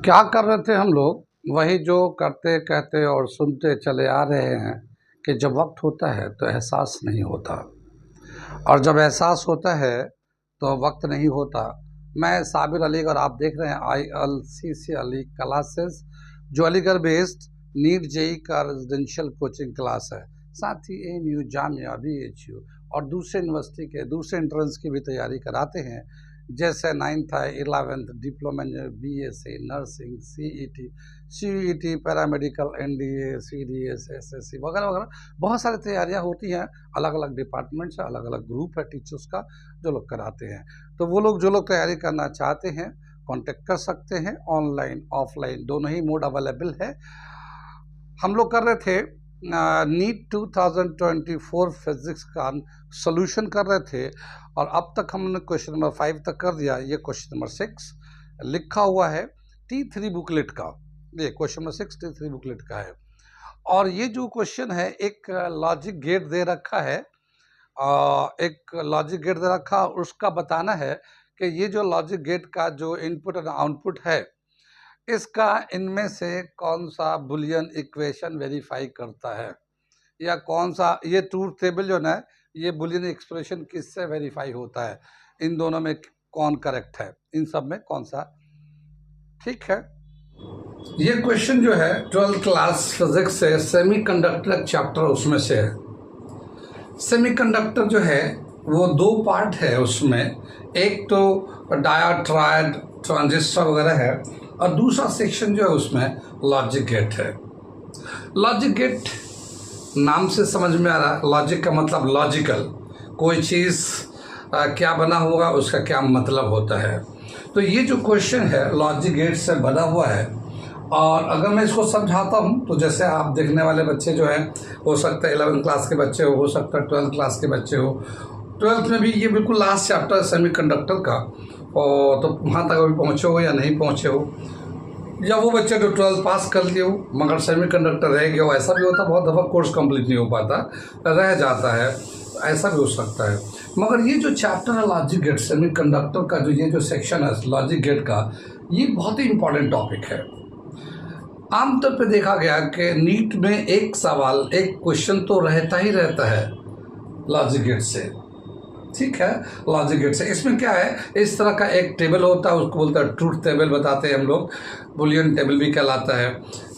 क्या कर रहे थे हम लोग? वही जो करते कहते और सुनते चले आ रहे हैं कि जब वक्त होता है तो एहसास नहीं होता, और जब एहसास होता है तो वक्त नहीं होता। मैं साबिर अली और आप देख रहे हैं ILCC अली क्लासेस, जो अलीगढ़ बेस्ड नीट जेई का रेजिडेंशियल कोचिंग क्लास है। साथ ही ANU, जामिया, BHU और दूसरे यूनिवर्सिटी के दूसरे एंट्रेंस की भी तैयारी कराते हैं, जैसे 9th है, 11th diploma engineer, BSc nursing, CET paramedical, NDA, CDS, SSC वगैरह वगैरह बहुत सारी तैयारियां होती हैं। अलग अलग डिपार्टमेंट से अलग अलग ग्रुप है टीचर्स का जो लोग कराते हैं। तो वो लोग जो लोग तैयारी करना चाहते हैं कांटेक्ट कर सकते हैं। ऑनलाइन ऑफलाइन दोनों ही मोड अवेलेबल है। हम लोग कर रहे थे नीट 2024 फिजिक्स का सोल्यूशन कर रहे थे, और अब तक हमने क्वेश्चन नंबर 5 तक कर दिया। ये क्वेश्चन नंबर 6 लिखा हुआ है T3 बुकलेट का। ये क्वेश्चन नंबर 6 T3 बुकलेट का है, और ये जो क्वेश्चन है एक लॉजिक गेट दे रखा है। एक लॉजिक गेट दे रखा, उसका बताना है कि ये जो लॉजिक गेट का जो इनपुट और आउटपुट है, इसका इनमें से कौन सा बुलियन इक्वेशन वेरीफाई करता है, या कौन सा ये ट्रूथ टेबल जो है ये बुलियन एक्सप्रेशन किससे वेरीफाई होता है, इन दोनों में कौन करेक्ट है, इन सब में कौन सा ठीक है। ये क्वेश्चन जो है 12th क्लास फिजिक्स से सेमीकंडक्टर चैप्टर उसमें से है। सेमीकंडक्टर जो है वो दो पार्ट है उसमें, एक तो डायोड, ट्रायड, ट्रांजिस्टर वगैरह है, और दूसरा सेक्शन जो है उसमें लॉजिक गेट है। लॉजिक गेट नाम से समझ में आ रहा है, लॉजिक का मतलब लॉजिकल, कोई चीज़ क्या बना होगा उसका क्या मतलब होता है। तो ये जो क्वेश्चन है लॉजिक गेट से बना हुआ है, और अगर मैं इसको समझाता हूँ तो जैसे आप देखने वाले बच्चे जो हैं, हो सकता है 11th क्लास के बच्चे हो सकता है 12th क्लास के बच्चे हो। 12th में भी ये बिल्कुल लास्ट चैप्टर है सेमीकंडक्टर का, और तो वहाँ तक अभी पहुँचे हो या नहीं पहुँचे हो, या वो बच्चे जो 12th पास कर लिए हो मगर सेमीकंडक्टर रह गया हो। ऐसा भी होता है, बहुत दफ़ा कोर्स कंप्लीट नहीं हो पाता, रह जाता है, ऐसा भी हो सकता है। मगर ये जो चैप्टर है लॉजिक गेट, सेमीकंडक्टर का जो ये जो सेक्शन है लॉजिक गेट का, ये बहुत ही इंपॉर्टेंट टॉपिक है। आमतौर पे देखा गया कि नीट में एक सवाल, एक क्वेश्चन तो रहता ही रहता है लॉजिक गेट से, ठीक है। लॉजिक गेट से इसमें क्या है, इस तरह का एक टेबल होता है, उसको बोलते हैं ट्रूथ टेबल, बताते हैं हम लोग, बुलियन टेबल भी कहलाता है।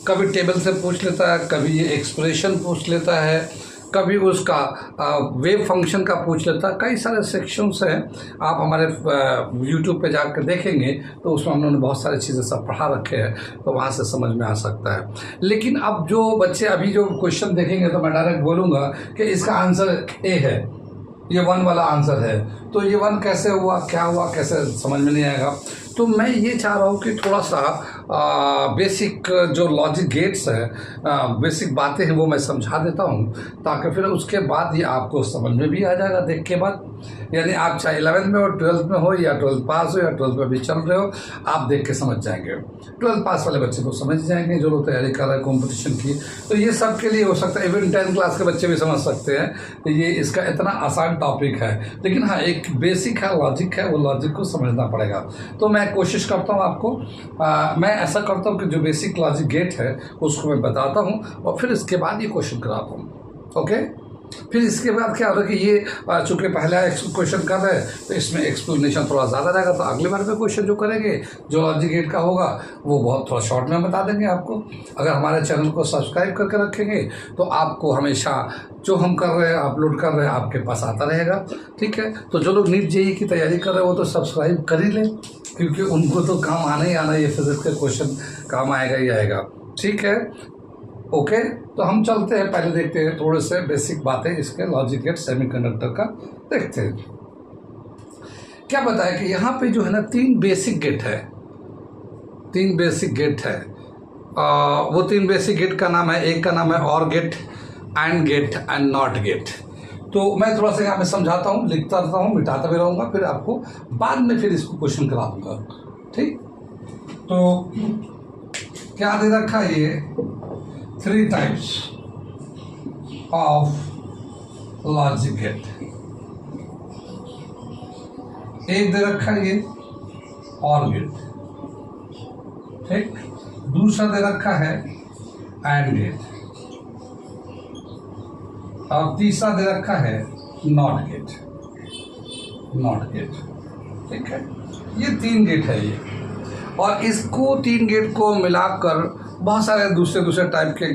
कभी टेबल से पूछ लेता है, कभी ये एक्सप्रेशन पूछ लेता है, कभी उसका वेव फंक्शन का पूछ लेता है। कई सारे सेक्शंस हैं, आप हमारे YouTube पे जाकर देखेंगे तो उसमें हम लोगों ने बहुत सारी चीज़ें सब पढ़ा रखे हैं, तो वहाँ से समझ में आ सकता है। लेकिन अब जो बच्चे अभी जो क्वेश्चन देखेंगे तो मैं डायरेक्ट बोलूँगा कि इसका आंसर A है, ये 1 वाला आंसर है, तो ये 1 कैसे हुआ, क्या हुआ, कैसे समझ में नहीं आएगा। तो मैं ये चाह रहा हूँ कि थोड़ा सा बेसिक जो लॉजिक गेट्स है, बेसिक बातें हैं वो मैं समझा देता हूँ, ताकि फिर उसके बाद ये आपको समझ में भी आ जाएगा देख के बाद। यानी आप चाहे 11th में हो, 12th में हो, या 12th पास हो, या 12th में भी चल रहे हो, आप देख के समझ जाएंगे। 12th पास वाले बच्चे को समझ जाएंगे जो लोग तैयारी कर रहे हैं कॉम्पिटिशन की, तो ये सब के लिए हो सकता है। इवन 10th क्लास के बच्चे भी समझ सकते हैं, तो ये इसका इतना आसान टॉपिक है। लेकिन हाँ, एक बेसिक है, लॉजिक है, वो लॉजिक को समझना पड़ेगा। तो मैं कोशिश करता हूँ आपको, मैं ऐसा करता हूँ कि जो बेसिक लॉजिक गेट है उसको मैं बताता हूँ, और फिर इसके बाद ये क्वेश्चन कराता हूँ। ओके, फिर इसके बाद क्या होगा कि ये चूँकि पहला क्वेश्चन कर रहे हैं तो इसमें एक्सप्लेनेशन थोड़ा ज़्यादा रहेगा, तो अगले बार में क्वेश्चन जो करेंगे जो लॉजिक गेट का होगा वो बहुत थोड़ा शॉर्ट में बता देंगे आपको। अगर हमारे चैनल को सब्सक्राइब करके रखेंगे तो आपको हमेशा जो हम कर रहे हैं, अपलोड कर रहे हैं, आपके पास आता रहेगा, ठीक है। तो जो लोग नीट जेई की तैयारी कर रहे हैं वो तो सब्सक्राइब कर ही लें, क्योंकि उनको तो काम आना ही आना, ये फिजिक्स के क्वेश्चन काम आएगा ही आएगा, ठीक है। ओके, तो हम चलते हैं, पहले देखते हैं थोड़े से बेसिक बातें इसके लॉजिक गेट सेमीकंडक्टर का देखते हैं। क्या बताया कि यहाँ पे जो है ना 3 बेसिक गेट है, 3 बेसिक गेट है। वो 3 बेसिक गेट का नाम है, एक का नाम है OR gate, AND gate and NOT gate. तो मैं थोड़ा सा यहाँ पे समझाता हूँ, लिखता रहता हूँ, मिटाता भी रहूँगा, फिर आपको बाद में फिर इसको क्वेश्चन करा दूँगा, ठीक। तो क्या दे रखा है, ये 3 types of logic gate। एक दे रखा है ये और गेट, ठीक। दूसरा दे रखा है एंड गेट, और तीसरा दे रखा है नॉट गेट, नॉट गेट, ठीक है। ये 3 गेट है ये, और इसको 3 गेट को मिलाकर बहुत सारे दूसरे दूसरे टाइप के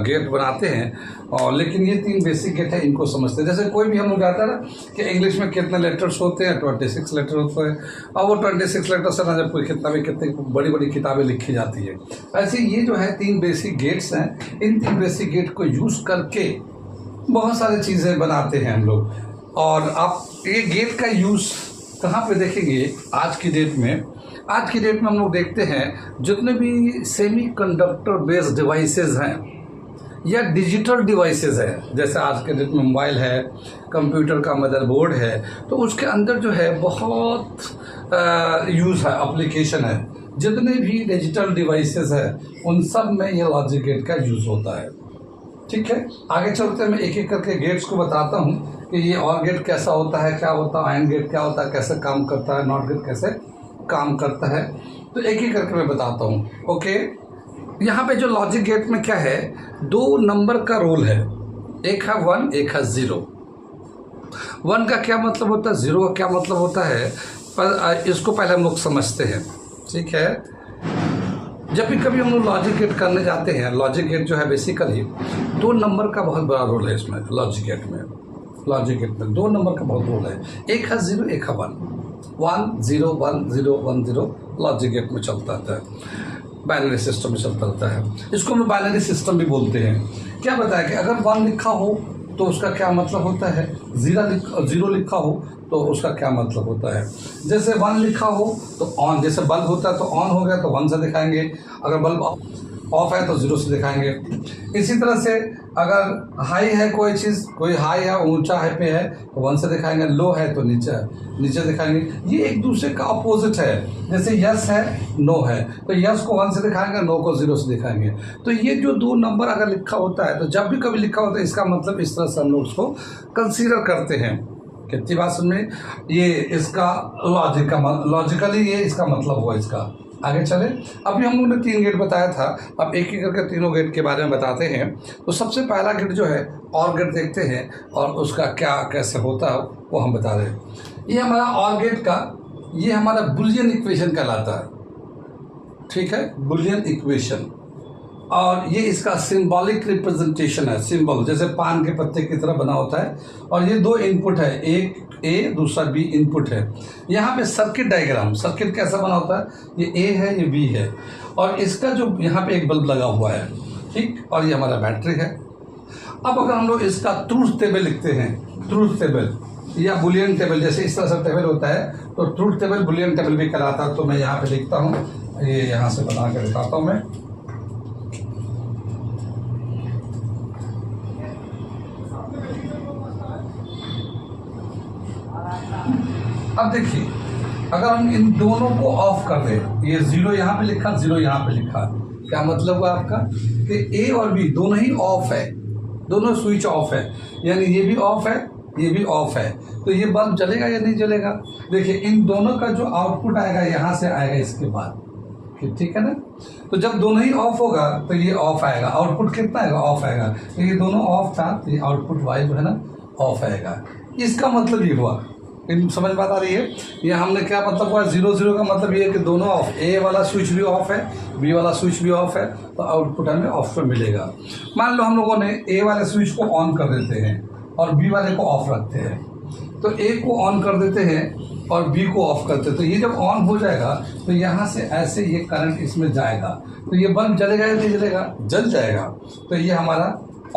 गेट बनाते हैं, और लेकिन ये 3 बेसिक गेट है, इनको समझते हैं। जैसे कोई भी हम लोग जाता है ना कि इंग्लिश में कितने लेटर्स होते हैं, 26 लेटर होते हैं, और वो 26 लेटर से ना जब कोई कितनी बड़ी बड़ी किताबें लिखी जाती है, ऐसे ये जो है 3 बेसिक गेट्स हैं। इन 3 बेसिक गेट को यूज़ करके बहुत सारी चीज़ें बनाते हैं हम लोग। और आप ये गेट का यूज़ कहाँ पे देखेंगे आज की डेट में? आज की डेट में हम लोग देखते हैं जितने भी सेमी कंडक्टर बेस्ड डिवाइसेस हैं या डिजिटल डिवाइसेस हैं, जैसे आज के डेट में मोबाइल है, कंप्यूटर का मदरबोर्ड है, तो उसके अंदर जो है बहुत यूज़ है, एप्लीकेशन है। जितने भी डिजिटल डिवाइसेस हैं उन सब में ये लॉजिक गेट का यूज़ होता है, ठीक है। आगे चलते मैं एक एक करके गेट्स को बताता हूँ कि ये और गेट कैसा होता है, क्या होता है, एंड गेट क्या होता है, कैसे काम करता है, नॉट गेट कैसे काम करता है, तो एक एक करके मैं बताता हूँ। ओके, यहाँ पे जो लॉजिक गेट में क्या है, 2 नंबर का रोल है, एक है 1, एक है 0। 1 का क्या मतलब होता है, 0 का क्या मतलब होता है, पर इसको पहले हम लोग समझते हैं, ठीक है। जब भी कभी हम लोग लॉजिक गेट करने जाते हैं, लॉजिक गेट जो है बेसिकली 2 नंबर का बहुत बड़ा रोल है इसमें। लॉजिक गेट में 2 नंबर का बहुत रोल है, एक है 0, एक है 1, 1 0 1 0 1 0 लॉजिक गेट में चलता रहता है, बाइनरी सिस्टम में चलता रहता है। इसको हम बाइनरी सिस्टम भी बोलते हैं। क्या बताया कि अगर 1 लिखा हो तो उसका क्या मतलब होता है, 0 लिखा हो तो उसका क्या मतलब होता है। जैसे 1 लिखा हो तो ऑन, जैसे बल्ब होता है तो ऑन हो गया तो 1 से दिखाएंगे, अगर बल्ब ऑफ है तो 0 से दिखाएंगे। इसी तरह से अगर हाई है कोई चीज़, कोई हाई है, ऊंचा है पे है तो 1 से दिखाएंगे, लो है तो नीचे दिखाएंगे। ये एक दूसरे का अपोजिट है। जैसे यस है, नो है, तो यस को 1 से दिखाएंगे, नो को 0 से दिखाएंगे। तो ये जो 2 नंबर अगर लिखा होता है तो जब भी कभी लिखा होता है इसका मतलब इस तरह से हम लोग उसको कंसीडर करते हैं। कितनी बात सुन में, ये इसका लॉजिकली ये इसका मतलब हुआ इसका। आगे चले, अभी हम लोगों ने 3 गेट बताया था, अब एक एक करके तीनों गेट के बारे में बताते हैं। तो सबसे पहला गेट जो है और गेट देखते हैं, और उसका क्या कैसे होता है वो हम बता रहे हैं। ये हमारा और गेट का, ये हमारा बुलियन इक्वेशन कहलाता है, ठीक है, बुलियन इक्वेशन। और ये इसका सिंबॉलिक रिप्रेजेंटेशन है, सिंबल जैसे पान के पत्ते की तरह बना होता है। और ये 2 इनपुट है, एक ए दूसरा बी इनपुट है। यहाँ पे सर्किट डायग्राम, सर्किट कैसा बना होता है, ये ए है ये बी है, और इसका जो यहाँ पे एक बल्ब लगा हुआ है, ठीक, और ये हमारा बैटरी है। अब अगर हम लोग इसका ट्रूथ टेबल लिखते हैं, ट्रूथ टेबल या बुलियन टेबल, जैसे इस तरह से टेबल होता है तो ट्रूथ टेबल बुलियन टेबल भी कहलाता है। तो मैं यहाँ पे लिखता हूँ, ये यहाँ से बना कर दिखाता हूँ मैं। अब देखिए, अगर हम इन दोनों को ऑफ कर दें, ये 0 यहाँ पे लिखा, 0 यहाँ पे लिखा, क्या मतलब हुआ आपका कि ए और बी दोनों ही ऑफ है, दोनों स्विच ऑफ है, यानी ये भी ऑफ है ये भी ऑफ है, तो ये बल्ब जलेगा या नहीं जलेगा। देखिए इन दोनों का जो आउटपुट आएगा यहाँ से आएगा इसके बाद, ठीक है ना। तो जब दोनों ही ऑफ होगा तो ये ऑफ आएगा, आउटपुट कितना आएगा, ऑफ आएगा। तो ये दोनों ऑफ था तो ये आउटपुट वाई जो है ना ऑफ आएगा। इसका मतलब ये हुआ, इन समझ बात आ रही है। ये हमने क्या मतलब हुआ, 0 0 का मतलब ये है कि दोनों ऑफ, ए वाला स्विच भी ऑफ है, बी वाला स्विच भी ऑफ है, तो आउटपुट हमें ऑफ पे मिलेगा। मान लो हम लोगों ने ए वाले स्विच को ऑन कर देते हैं और बी वाले को ऑफ रखते हैं, तो ए को ऑन कर देते हैं और बी को ऑफ करते हैं। तो ये जब ऑन हो जाएगा तो यहाँ से ऐसे ये करंट इसमें जाएगा, तो ये बल्ब जलेगा या नहीं जलेगा, जल जाएगा। तो ये हमारा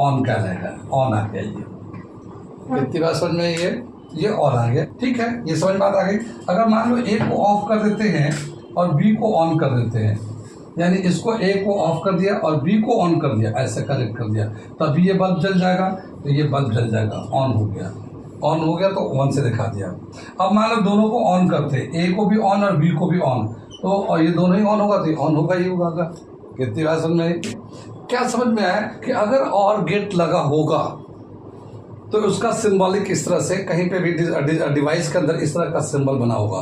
ऑन कहलाएगा, ऑन आ गया। ये इतनी बात समझ में, ये ऑन आ गया, ठीक है, ये समझ बात आ गई। अगर मान लो ए को ऑफ कर देते हैं और बी को ऑन कर देते हैं, यानी इसको ए को ऑफ कर दिया और बी को ऑन कर दिया, ऐसे कनेक्ट कर दिया, तभी ये बल्ब जल जाएगा। तो ये बल्ब जल जाएगा, ऑन हो गया, ऑन हो गया तो ऑन से दिखा दिया। अब मान लो दोनों को ऑन करते, ए को भी ऑन और बी को भी ऑन, तो और ये दोनों ही ऑन होगा तो ऑन होगा ही होगा। कितनी बात समझ में, क्या समझ में आया कि अगर और गेट लगा होगा तो उसका सिंबॉलिक इस तरह से, कहीं पे भी डिवाइस के अंदर इस तरह का सिंबल बना होगा।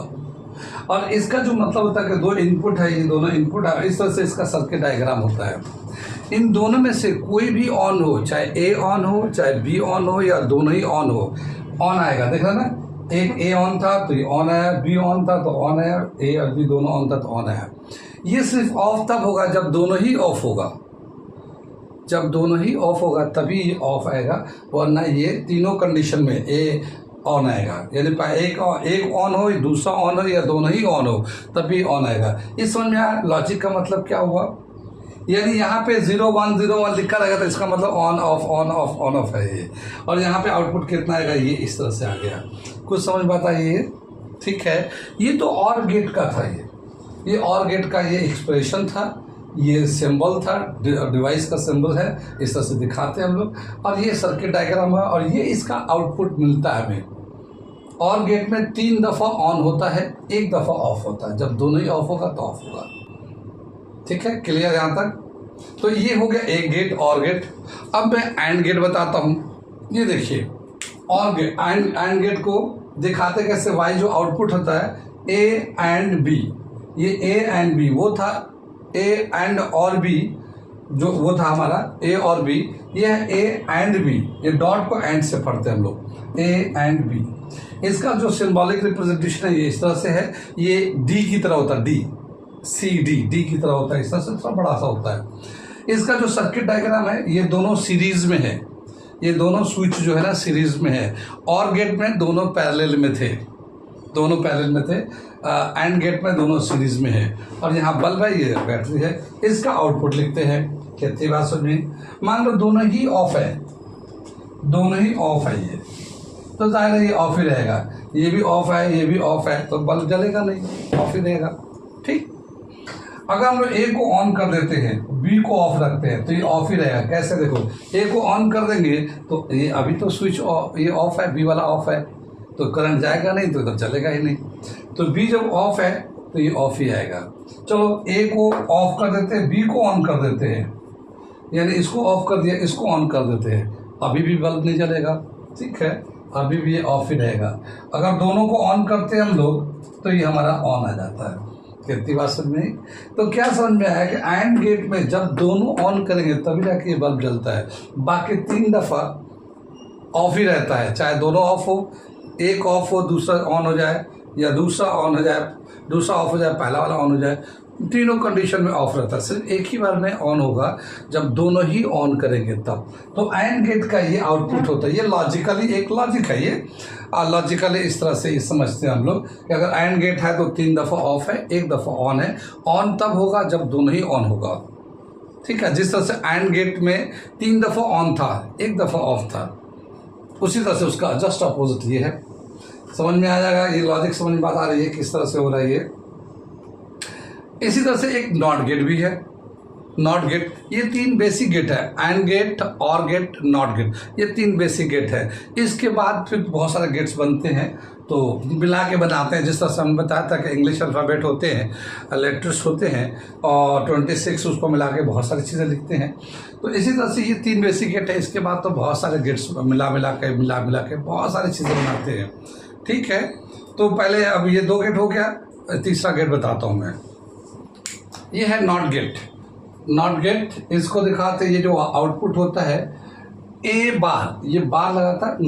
और इसका जो मतलब होता है कि दो इनपुट है, ये दोनों इनपुट है, इस तरह से इसका सर्किट डायग्राम होता है। इन दोनों में से कोई भी ऑन हो, चाहे ए ऑन हो चाहे बी ऑन हो या दोनों ही ऑन हो, ऑन आएगा। देख रहे ना, एक ए ऑन था तो ये ऑन आया, बी ऑन था तो ऑन आया, ए और बी दोनों ऑन था तो ऑन आया। ये सिर्फ ऑफ तब होगा जब दोनों ही ऑफ होगा, जब दोनों ही ऑफ होगा तभी ये ऑफ आएगा, वरना ये तीनों कंडीशन में ए ऑन आएगा। यानी एक ऑन हो, दूसरा ऑन हो या दोनों ही ऑन हो तभी ऑन आएगा। इस समझ में आया लॉजिक का मतलब क्या हुआ? यानी यहाँ पे 0 1 0 1 लिखा रहेगा तो इसका मतलब ऑन ऑफ है ये, और यहाँ पे आउटपुट कितना आएगा ये इस तरह से आ गया। कुछ समझ में आता है ये? ठीक है, ये तो और गेट का था, ये और गेट का ये एक्सप्रेशन था, ये सिंबल था, डिवाइस का सिंबल है, इस तरह से दिखाते हैं हम लोग, और ये सर्किट डायग्राम है, और ये इसका आउटपुट मिलता है हमें। और गेट में 3 दफ़ा ऑन होता है, 1 दफ़ा ऑफ होता है, जब दोनों ही ऑफ होगा तो ऑफ होगा। ठीक है, क्लियर यहाँ तक? तो ये हो गया एक गेट, और गेट। अब मैं एंड गेट बताता हूँ। ये देखिए और गेट, एंड गेट को दिखाते कैसे, वाई जो आउटपुट होता है ए एंड बी, ये ए एंड बी वो था, ए एंड और बी जो वो था हमारा ए और बी, ये है ए एंड बी, ये डॉट को एंड से पढ़ते हैं हम लोग, ए एंड बी। इसका जो सिंबॉलिक रिप्रेजेंटेशन है ये इस तरह से है, ये डी की तरह होता है, डी सी डी की तरह होता है, इस तरह से थोड़ा बड़ा सा होता है। इसका जो सर्किट डायग्राम है ये दोनों सीरीज में है, ये दोनों स्विच जो है ना सीरीज में है। और गेट में दोनों पैरेलल में थे, दोनों पैरेलल में थे, एंड गेट में दोनों सीरीज में है। और यहाँ बल्ब है, ये बैटरी है, इसका आउटपुट लिखते हैं। कितनी बात समझ में? मान लो दोनों ही ऑफ है, दोनों ही ऑफ है, ये तो जाहिर है ये ऑफ ही रहेगा, ये भी ऑफ है ये भी ऑफ है, तो बल्ब जलेगा नहीं, ऑफ ही रहेगा। ठीक, अगर हम लोग ए को ऑन कर देते हैं, बी को ऑफ रखते हैं तो ये ऑफ ही रहेगा। कैसे? देखो, ए को ऑन कर देंगे तो ये अभी तो स्विच ये ऑफ है, बी वाला ऑफ है, तो करंट जाएगा नहीं, तो इधर चलेगा ही नहीं। तो बी जब ऑफ है तो ये ऑफ ही आएगा। चलो ए को ऑफ कर देते हैं, बी को ऑन कर देते हैं, यानी इसको ऑफ कर दिया, इसको ऑन कर देते हैं, अभी भी बल्ब नहीं जलेगा। ठीक है, अभी भी ये ऑफ ही रहेगा। अगर दोनों को ऑन करते हैं हम लोग तो ये हमारा ऑन आ जाता है। कितनी बात समझ में? तो क्या समझ में आया कि एंड गेट में जब दोनों ऑन करेंगे तभी जाके ये बल्ब जलता है, बाकी 3 दफ़ा ऑफ ही रहता है। चाहे दोनों ऑफ हो, एक ऑफ हो दूसरा ऑन हो जाए, या दूसरा ऑन हो जाए दूसरा ऑफ हो जाए, पहला वाला ऑन हो जाए, तीनों कंडीशन में ऑफ रहता है। सिर्फ एक ही बार में ऑन होगा जब दोनों ही ऑन करेंगे तब। तो एंड गेट का ये आउटपुट होता है। ये लॉजिकली एक लॉजिक है, ये लॉजिकली इस तरह से समझते हैं हम लोग कि अगर एंड गेट है तो 3 दफ़ा ऑफ है, 1 दफ़ा ऑन है। ऑन तब होगा जब दोनों ही ऑन होगा। ठीक है, जिस तरह से एंड गेट में 3 दफ़ा ऑन था, 1 दफ़ा ऑफ था, उसी तरह से उसका जस्ट अपोजिट ये है। समझ में आ जाएगा? ये लॉजिक समझ में बात आ रही है किस तरह से हो रहा है ये। इसी तरह से एक नॉट गेट भी है। नॉट गेट, ये 3 बेसिक गेट है, एंड गेट, और गेट, नॉट गेट, ये 3 बेसिक गेट है। इसके बाद फिर बहुत सारे गेट्स बनते हैं, तो मिला के बनाते हैं। जिस तरह से हम बताया था कि इंग्लिश अल्फ़ाबेट होते हैं, लेटर्स होते हैं, और 26 उसको मिला के बहुत सारी चीज़ें लिखते हैं। तो इसी तरह से ये 3 बेसिक गेट है। इसके बाद तो बहुत सारे गेट्स मिला मिला के बहुत सारी चीज़ें बनाते हैं। ठीक है, तो पहले अब ये 2 गेट हो गया, तीसरा गेट बताता हूँ मैं। ये है नॉट गेट। नॉट गेट, इसको दिखाते, ये जो आउटपुट होता है ए बार, ये बार लगाता है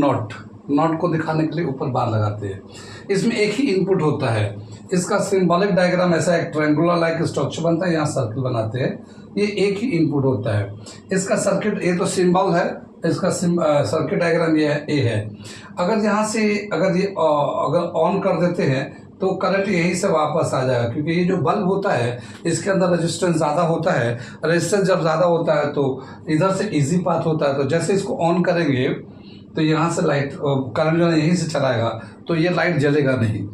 नॉट को दिखाने के लिए ऊपर बार लगाते हैं। इसमें एक ही इनपुट होता है। इसका सिंबॉलिक डायग्राम ऐसा एक ट्रायंगुलर लाइक स्ट्रक्चर बनता है, यहाँ सर्कल बनाते हैं, ये एक ही इनपुट होता है। इसका सर्किट, ये तो सिंबल है, इसका सर्किट डायग्राम ये है, ए है। अगर यहाँ से अगर ऑन कर देते हैं तो करंट यहीं से वापस आ जाएगा, क्योंकि ये जो बल्ब होता है इसके अंदर रेजिस्टेंस ज़्यादा होता है। रेजिस्टेंस जब ज़्यादा होता है तो इधर से इजी पाथ होता है, तो जैसे इसको ऑन करेंगे तो यहाँ से लाइट करंट जो है यहीं से चलाएगा, तो ये लाइट जलेगा नहीं,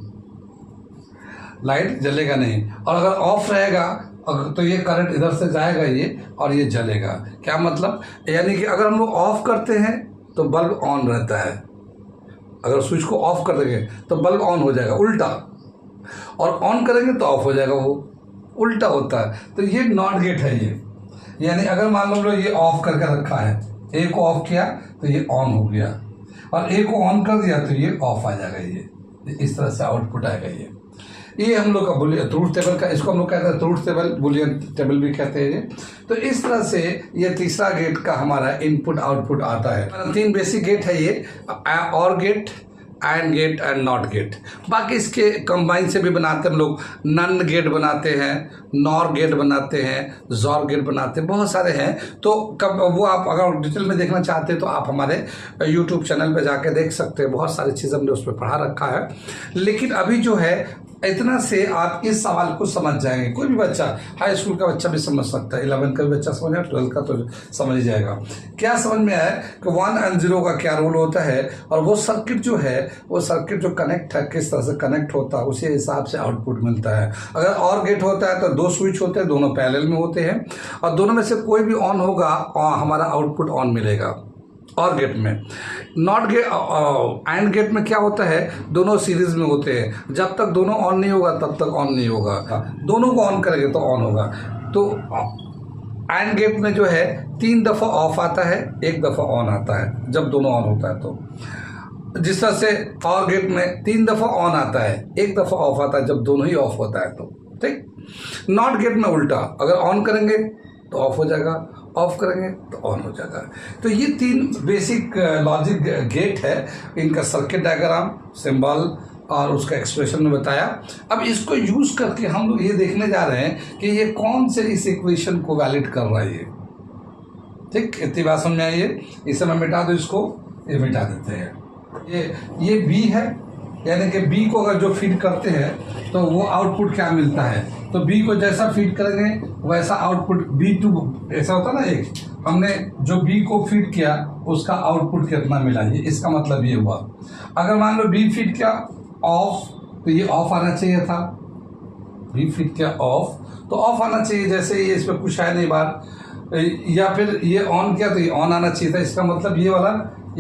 लाइट जलेगा नहीं। और अगर ऑफ रहेगा तो ये करंट इधर से जाएगा ये, और ये जलेगा। क्या मतलब? यानी कि अगर हम लोग ऑफ करते हैं तो बल्ब ऑन रहता है, अगर स्विच को ऑफ कर देंगे तो बल्ब ऑन हो जाएगा उल्टा, और ऑन करेंगे तो ऑफ हो जाएगा, वो उल्टा होता है। तो ये नॉट गेट है ये। यानी अगर मान लो ये ऑफ करके रखा है, ए को ऑफ किया तो ये ऑन हो गया, और ए को ऑन कर दिया तो ये ऑफ आ जाएगा। ये इस तरह से आउटपुट आएगा ये। ये हम लोग का बुलियन ट्रूथ टेबल का, इसको हम लोग कहते हैं ट्रूथ टेबल, बुलियन टेबल भी कहते हैं ये। तो इस तरह से ये तीसरा गेट का हमारा इनपुट आउटपुट आता है। 3 बेसिक गेट है ये, OR gate, AND gate and NOT gate. बाकी इसके कंबाइन से भी बनाते हैं हम लोग, नन गेट बनाते हैं, नॉर गेट बनाते हैं, जॉर गेट बनाते हैं, बहुत सारे हैं। तो कब वो आप अगर डिटेल में देखना चाहते हैं तो आप हमारे यूट्यूब चैनल पे जाके देख सकते हैं, बहुत सारी चीज़ हमने उस पर पढ़ा रखा है। लेकिन अभी जो है इतना से आप इस सवाल को समझ जाएंगे। कोई भी बच्चा, हाई स्कूल का बच्चा भी समझ सकता है, 11 का भी बच्चा समझ जाएगा, 12 का तो समझ ही जाएगा। क्या समझ में आया कि 1 और 0 का क्या रोल होता है, और वो सर्किट जो है, वो सर्किट जो कनेक्ट है किस तरह से कनेक्ट होता है, उसी हिसाब से आउटपुट मिलता है। अगर और गेट होता है तो 2 स्विच होते हैं, दोनों पैरेलल में होते हैं, और दोनों में से कोई भी ऑन होगा और हमारा आउटपुट ऑन मिलेगा। और गेट में, नॉट गेट, एंड गेट में क्या होता है, दोनों सीरीज में होते हैं। जब तक दोनों ऑन नहीं होगा तब तक ऑन नहीं होगा, दोनों को ऑन करेंगे तो ऑन होगा। तो एंड गेट में जो है 3 दफ़ा ऑफ आता है, 1 दफ़ा ऑन आता है जब दोनों ऑन होता है। तो जिस तरह से और गेट में 3 दफ़ा ऑन आता है, 1 दफ़ा ऑफ आता है जब दोनों ही ऑफ होता है। तो ठीक, नॉट गेट में उल्टा, अगर ऑन करेंगे तो ऑफ हो जाएगा, ऑफ करेंगे तो ऑन हो जाएगा। तो ये 3 बेसिक लॉजिक गेट है, इनका सर्किट डायग्राम, सिंबल और उसका एक्सप्रेशन में बताया। अब इसको यूज करके हम लोग ये देखने जा रहे हैं कि ये कौन से इस इक्वेशन को वैलिड कर रहा है ये। ठीक, इतनी बात समझ आइए। इसे मैं मिटा दो, इसको ये मिटा देते हैं। ये बी है, यानी कि बी को अगर जो फीड करते हैं तो वो आउटपुट क्या मिलता है। तो बी को जैसा फीड करेंगे वैसा आउटपुट B2 ऐसा होता ना, एक हमने जो बी को फीड किया उसका आउटपुट कितना मिला, ये इसका मतलब ये हुआ। अगर मान लो बी फीड किया ऑफ, तो ये ऑफ आना चाहिए था। बी फीड किया ऑफ तो ऑफ आना चाहिए, जैसे ये इस पर कुछ है नहीं बात। या फिर ये ऑन किया तो ये ऑन आना चाहिए था। इसका मतलब ये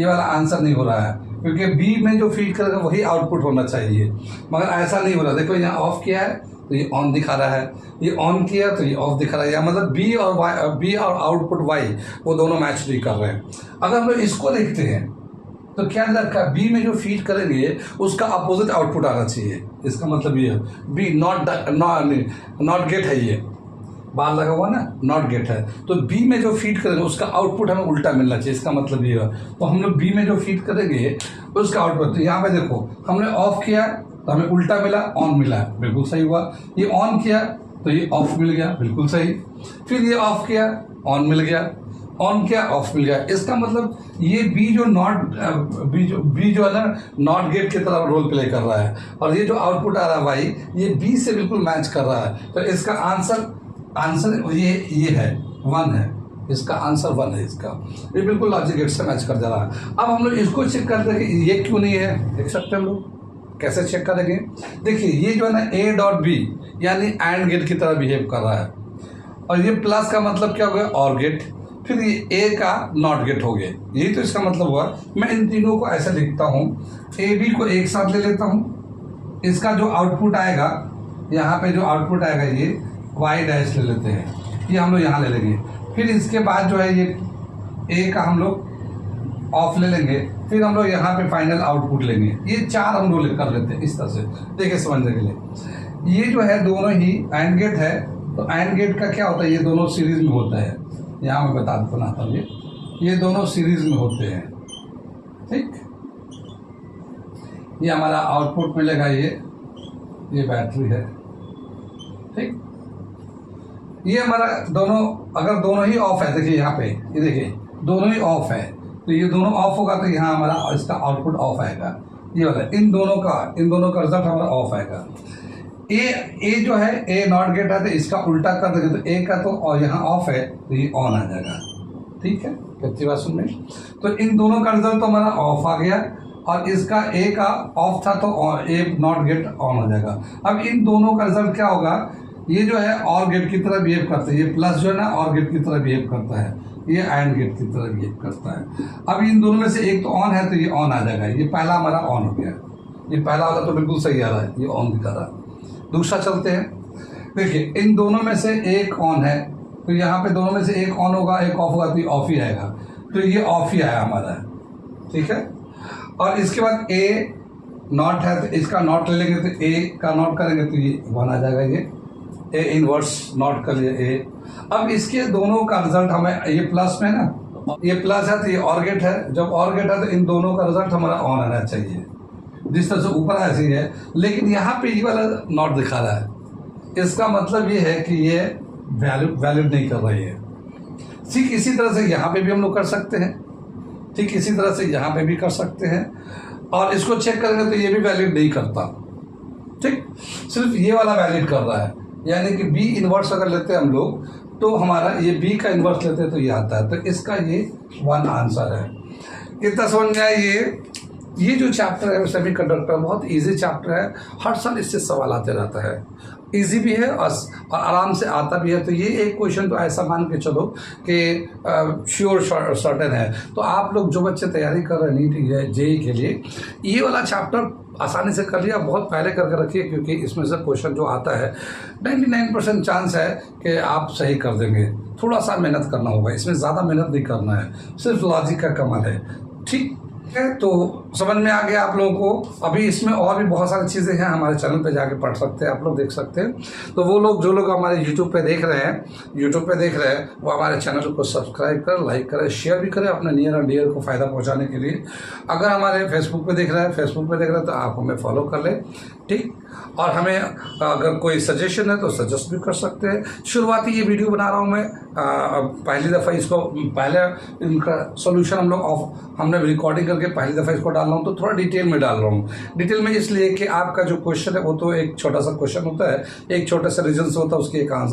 वाला आंसर नहीं हो रहा है, क्योंकि बी में जो फीड करेगा वही आउटपुट होना चाहिए, मगर ऐसा नहीं हो रहा। देखो यहाँ ऑफ किया है तो ये ऑन दिखा रहा है, ये ऑन किया तो ये ऑफ दिखा रहा है। या मतलब बी और आउटपुट वाई वो दोनों मैच नहीं कर रहे हैं। अगर हम लोग इसको देखते हैं तो क्या लगा, बी में जो फीड करेंगे उसका अपोजिट आउटपुट आना चाहिए। इसका मतलब ये है बी नॉट गेट है, ये बाहर लगा हुआ ना, नॉट गेट है। तो बी में जो फीड करेंगे उसका आउटपुट हमें उल्टा मिलना चाहिए, इसका मतलब ये है। तो हम लोग बी में जो फीड करेंगे उसका आउटपुट, तो यहाँ पे देखो हमने ऑफ किया तो हमें उल्टा मिला, ऑन मिला, बिल्कुल सही हुआ। ये ऑन किया तो ये ऑफ मिल गया, बिल्कुल सही। फिर ये ऑफ किया, ऑन मिल गया, ऑन किया, ऑफ मिल गया। इसका मतलब ये बी जो है ना, नॉट गेट की तरह रोल प्ले कर रहा है, और ये जो आउटपुट आ रहा है वाई, ये बी से बिल्कुल मैच कर रहा है। तो इसका आंसर ये है 1 है, इसका आंसर 1 है। इसका ये बिल्कुल लॉजिक गेट से मैच कर जा रहा है। अब हम लोग इसको चेक करते हैं कि ये क्यों नहीं है। देख सकते हैं हम लोग कैसे चेक करेंगे। देखिए ये जो है ना ए डॉट बी यानी एंड गेट की तरह बिहेव कर रहा है, और ये प्लस का मतलब क्या हो गया, और गेट। फिर ये ए का नॉट गेट हो गया, यही तो इसका मतलब हुआ। मैं इन तीनों को ऐसे लिखता हूँ, ए बी को एक साथ ले लेता हूँ। इसका जो आउटपुट आएगा, यहाँ पे जो आउटपुट आएगा ये वाई डैश ले लेते हैं, ये हम लोग यहाँ ले लेंगे। फिर इसके बाद जो है ये ए का हम लोग ऑफ ले लेंगे, फिर हम लोग यहाँ पे फाइनल आउटपुट लेंगे। ये 4 हम लोग कर लेते हैं इस तरह से। देखिए समझने के लिए, ये जो है दोनों ही एंड गेट है, तो एंड गेट का क्या होता है, ये दोनों सीरीज में होता है। यहाँ मैं बनाता हूँ, ये दोनों सीरीज में होते हैं। ठीक, ये हमारा आउटपुट मिलेगा, ये बैटरी है। ठीक, ये हमारा दोनों, अगर दोनों ही ऑफ है, देखिए यहाँ पे, ये देखिए दोनों ही ऑफ है, तो ये दोनों ऑफ होगा तो यहाँ हमारा इसका आउटपुट ऑफ आएगा। ये वाला इन दोनों का रिजल्ट हमारा ऑफ आएगा। ए जो है ए नॉट गेट है, तो इसका उल्टा कर देंगे तो ए का तो और यहाँ ऑफ है तो ये ऑन आ जाएगा। ठीक है, कितनी बात सुन रहे। तो इन दोनों का रिजल्ट तो हमारा ऑफ आ गया, और इसका ए का ऑफ था तो ए नॉट गेट ऑन हो जाएगा। अब इन दोनों का रिजल्ट क्या होगा, ये जो है और गेट की तरह बिहेव करता है, ये प्लस जो है ना और गेट की तरह बिहेव करता है, ये एंड गेट की तरह बिहेव करता है। अब इन दोनों में से एक तो ऑन है तो ये ऑन आ जाएगा। ये पहला हमारा ऑन हो गया, ये पहला वाला तो बिल्कुल सही आ रहा है, ये ऑन दिखा रहा है। दूसरा चलते हैं, देखिए इन दोनों में से एक ऑन है, तो यहाँ पे दोनों में से एक ऑन होगा, एक ऑफ होगा, तो ये ऑफ ही आएगा। तो ये ऑफ ही आया हमारा, ठीक है। और इसके बाद ए नॉट है तो इसका नॉट ले लेंगे तो ए का नॉट करेंगे तो ये 1 आ जाएगा, ये ए इनवर्स नॉट कर लिया ए। अब इसके दोनों का रिजल्ट हमें, ये प्लस में ना, ये प्लस है तो ये और गेट है, जब और गेट है तो इन दोनों का रिजल्ट हमारा ऑन आना चाहिए, जिस तरह से ऊपर ऐसे ही है। लेकिन यहाँ पे ये वाला नॉट दिखा रहा है, इसका मतलब ये है कि ये वैलिड नहीं कर रही है। ठीक इसी तरह से यहाँ पे भी हम लोग कर सकते हैं, ठीक इसी तरह से यहाँ पे भी कर सकते हैं, और इसको चेक करेंगे तो ये भी वैलिड नहीं करता, ठीक, सिर्फ ये वाला वैलिड कर रहा है। यानी कि बी इनवर्स अगर लेते हैं हम लोग तो हमारा ये बी का इनवर्स लेते हैं तो ये आता है, तो इसका ये 1 आंसर है। कितना समझ में आया? ये जो चैप्टर है सेमीकंडक्टर बहुत इजी चैप्टर है, हर साल इससे सवाल आते रहता है, इजी भी है और आराम से आता भी है। तो ये एक क्वेश्चन तो ऐसा मान के चलो कि श्योर सर्टेन है। तो आप लोग जो बच्चे तैयारी कर रहे हैं नीट जेई के लिए, ये वाला चैप्टर आसानी से कर लिया, बहुत पहले करके रखिए, क्योंकि इसमें से क्वेश्चन जो आता है 99% चांस है कि आप सही कर देंगे। थोड़ा सा मेहनत करना होगा, इसमें ज़्यादा मेहनत नहीं करना है, सिर्फ लॉजिक का कमाल है, ठीक है। तो समझ में आ गया आप लोगों को। अभी इसमें और भी बहुत सारी चीज़ें हैं, हमारे चैनल पे जाके पढ़ सकते हैं, आप लोग देख सकते हैं। तो वो लोग जो लोग हमारे यूट्यूब पे देख रहे हैं वो हमारे चैनल को सब्सक्राइब करें, लाइक करें, शेयर भी करें अपने नियर एंड डियर को फ़ायदा पहुंचाने के लिए। अगर हमारे फेसबुक पे देख रहे हैं तो आप हमें फॉलो कर लें, ठीक। और हमें अगर कोई सजेशन है तो सजेस्ट भी कर सकते हैं। शुरुआती ये वीडियो बना रहा हूँ मैं, पहली दफ़ा इसको, पहले इनका सोल्यूशन हमने रिकॉर्डिंग करके पहली दफ़ा इसको डाल रहा हूँ, तो थोड़ा डिटेल में डाल रहा हूँ। डिटेल में इसलिए कि आपका जो क्वेश्चन है वो तो एक छोटा सा क्वेश्चन होता है, एक छोटे से रीजन से होता है,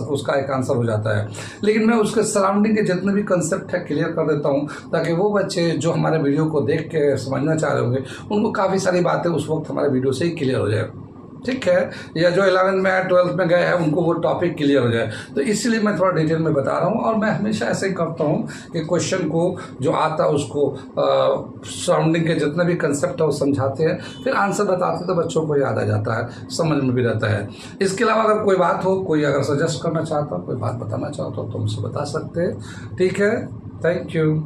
उसका एक आंसर हो जाता है। लेकिन मैं उसके सराउंडिंग के जितने भी कंसेप्ट है क्लियर कर देता हूँ, ताकि वो बच्चे जो हमारे वीडियो को देख के समझना चाह रहे होंगे उनको काफ़ी सारी बातें उस वक्त हमारे वीडियो से ही क्लियर हो जाए, ठीक है। या जो 11th में 12th में गए हैं उनको वो टॉपिक क्लियर हो जाए। तो इसलिए मैं थोड़ा डिटेल में बता रहा हूँ, और मैं हमेशा ऐसे ही करता हूँ कि क्वेश्चन को जो आता है उसको सराउंडिंग के जितने भी कंसेप्ट है वो समझाते हैं, फिर आंसर बताते हैं, तो बच्चों को याद आ जाता है, समझ में भी रहता है। इसके अलावा अगर कोई बात हो, कोई अगर सजेस्ट करना चाहता हो, कोई बात बताना चाहता हो तो हमसे बता सकते हैं, ठीक है। Thank you.